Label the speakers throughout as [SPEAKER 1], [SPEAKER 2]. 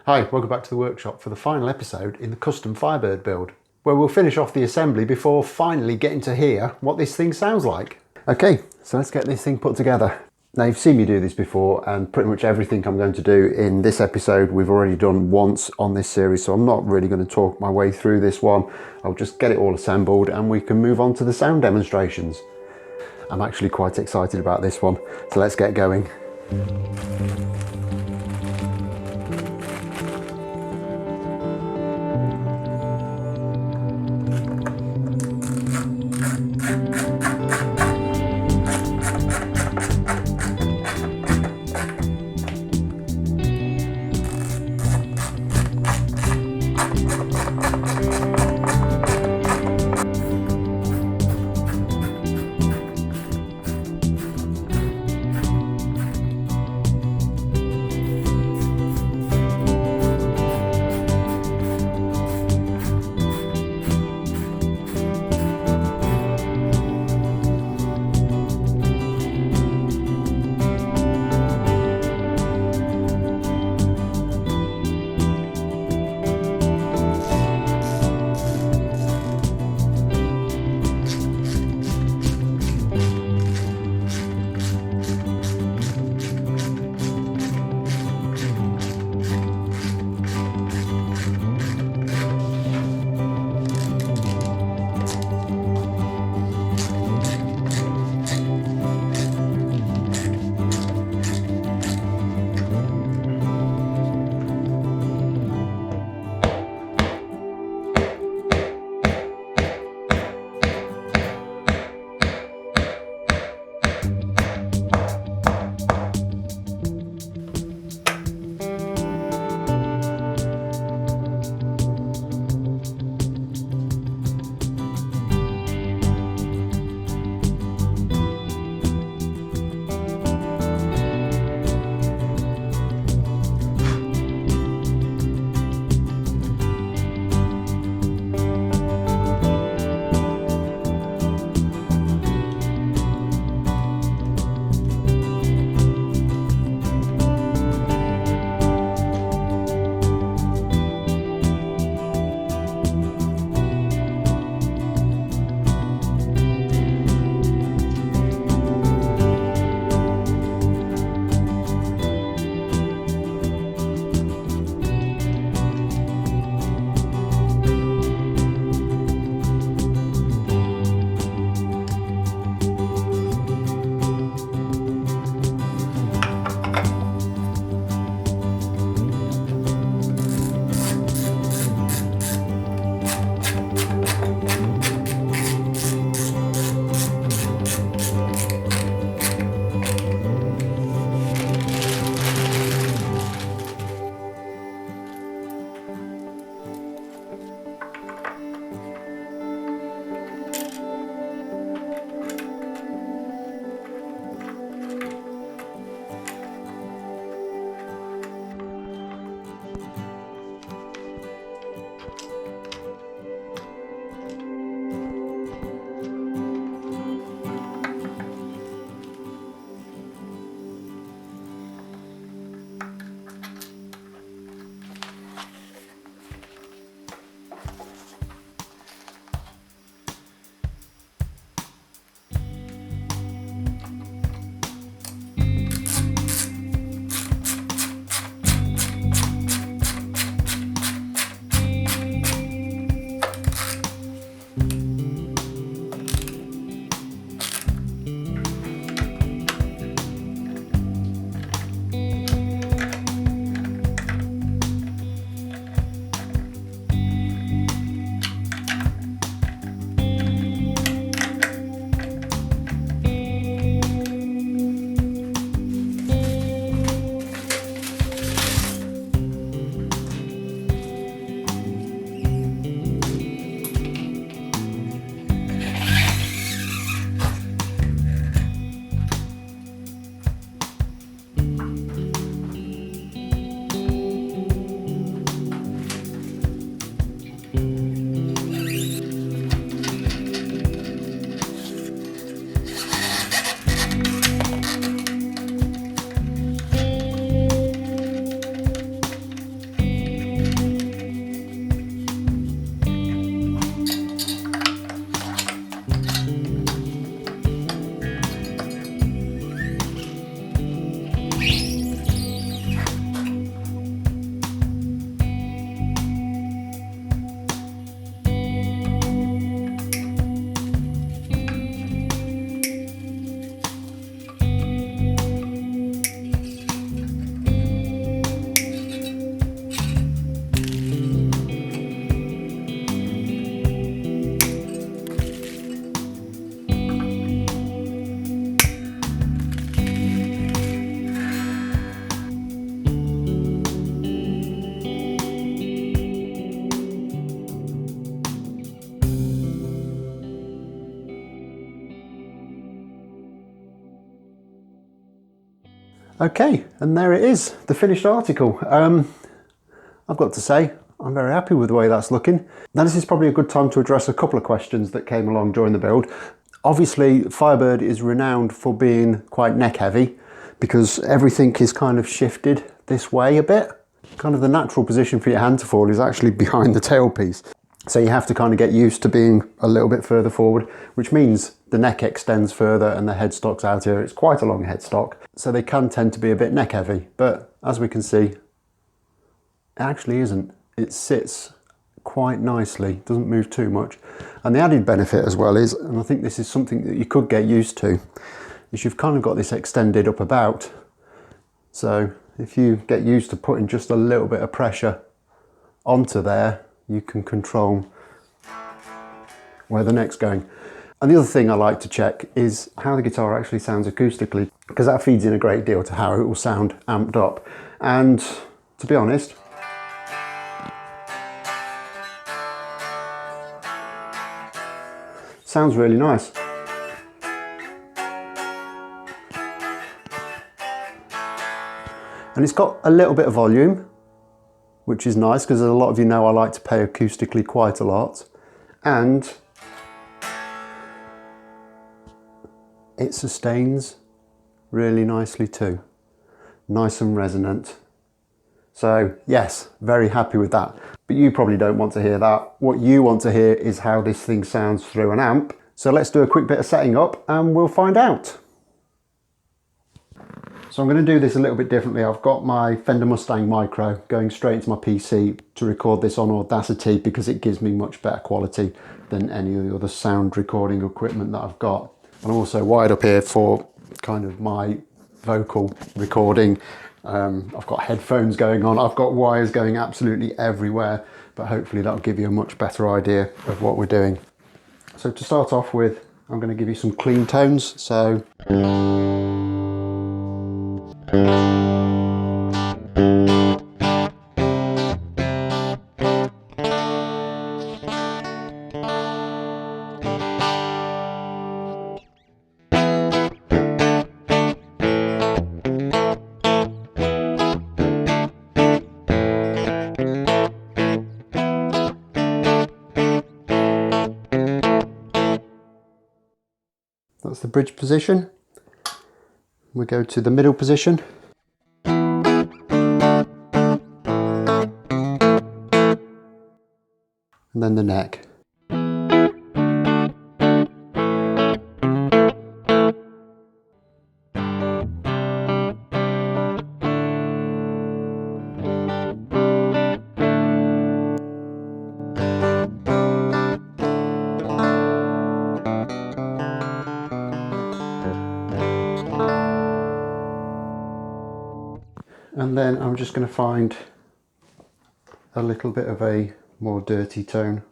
[SPEAKER 1] Hi, welcome back to the workshop for the final episode in the custom Firebird build, where we'll finish off the assembly before finally getting to hear what this thing sounds like. Okay, so let's get this thing put together. Now you've seen me do this before, and pretty much everything I'm going to do in this episode we've already done once on this series, so I'm not really going to talk my way through this one. I'll just get it all assembled and we can move on to the sound demonstrations. I'm actually quite excited about this one, so let's get going. Okay, and there it is, the finished article. I've got to say, I'm very happy with the way that's looking. Now this is probably a good time to address a couple of questions that came along during the build. Obviously, Firebird is renowned for being quite neck heavy because everything is kind of shifted this way a bit. Kind of the natural position for your hand to fall is actually behind the tailpiece. So you have to kind of get used to being a little bit further forward, which means the neck extends further and the headstock's out here. It's quite a long headstock, so they can tend to be a bit neck heavy. But as we can see, it actually isn't. It sits quite nicely, doesn't move too much. And the added benefit as well is, and I think this is something that you could get used to, is you've kind of got this extended up about. So if you get used to putting just a little bit of pressure onto there, you can control where the neck's going. And the other thing I like to check is how the guitar actually sounds acoustically, because that feeds in a great deal to how it will sound amped up. And to be honest, sounds really nice. And it's got a little bit of volume, which is nice because a lot of you know I like to play acoustically quite a lot. And it sustains really nicely too. Nice and resonant. So yes, very happy with that. But you probably don't want to hear that. What you want to hear is how this thing sounds through an amp. So let's do a quick bit of setting up and we'll find out. So I'm going to do this a little bit differently. I've got my Fender Mustang Micro going straight into my PC to record this on Audacity because it gives me much better quality than any of the other sound recording equipment that I've got. And I'm also wired up here for kind of my vocal recording. I've got headphones going on, I've got wires going absolutely everywhere, but hopefully that'll give you a much better idea of what we're doing. So to start off with, I'm going to give you some clean tones. So that's the bridge position. We go to the middle position. And then the neck. And then I'm just going to find a little bit of a more dirty tone.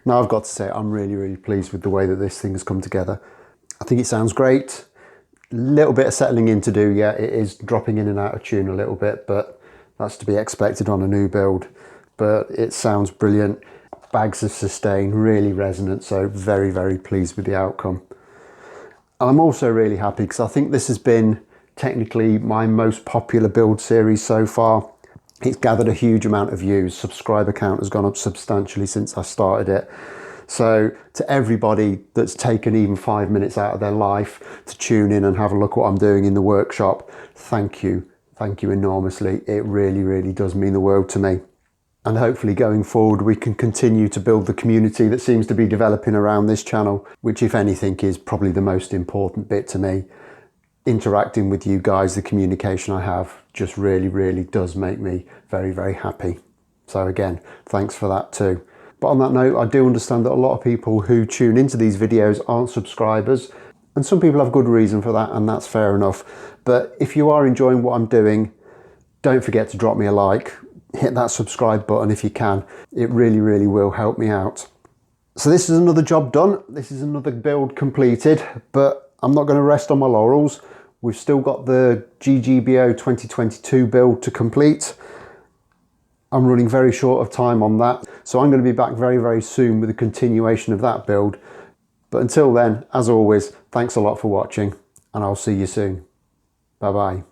[SPEAKER 1] Now I've got to say, I'm really pleased with the way that this thing has come together. I think it sounds great. A little bit of settling in to do, yeah, it is dropping in and out of tune a little bit, but that's to be expected on a new build. But it sounds brilliant. Bags of sustain, really resonant, so very pleased with the outcome. And I'm also really happy because I think this has been technically my most popular build series so far. It's gathered a huge amount of views. Subscriber count has gone up substantially since I started it. So to everybody that's taken even 5 minutes out of their life to tune in and have a look what I'm doing in the workshop, thank you. Thank you enormously. It really does mean the world to me. And hopefully going forward, we can continue to build the community that seems to be developing around this channel, which if anything is probably the most important bit to me. Interacting with you guys, the communication I have just really does make me very happy. So again, thanks for that too. But on that note, I do understand that a lot of people who tune into these videos aren't subscribers. And some people have good reason for that, and that's fair enough. But if you are enjoying what I'm doing, don't forget to drop me a like. Hit that subscribe button if you can. It really, really will help me out. So this is another job done. This is another build completed, but I'm not going to rest on my laurels. We've still got the GGBO 2022 build to complete. I'm running very short of time on that, so I'm going to be back very, very soon with a continuation of that build. But until then, as always, thanks a lot for watching, and I'll see you soon. Bye bye.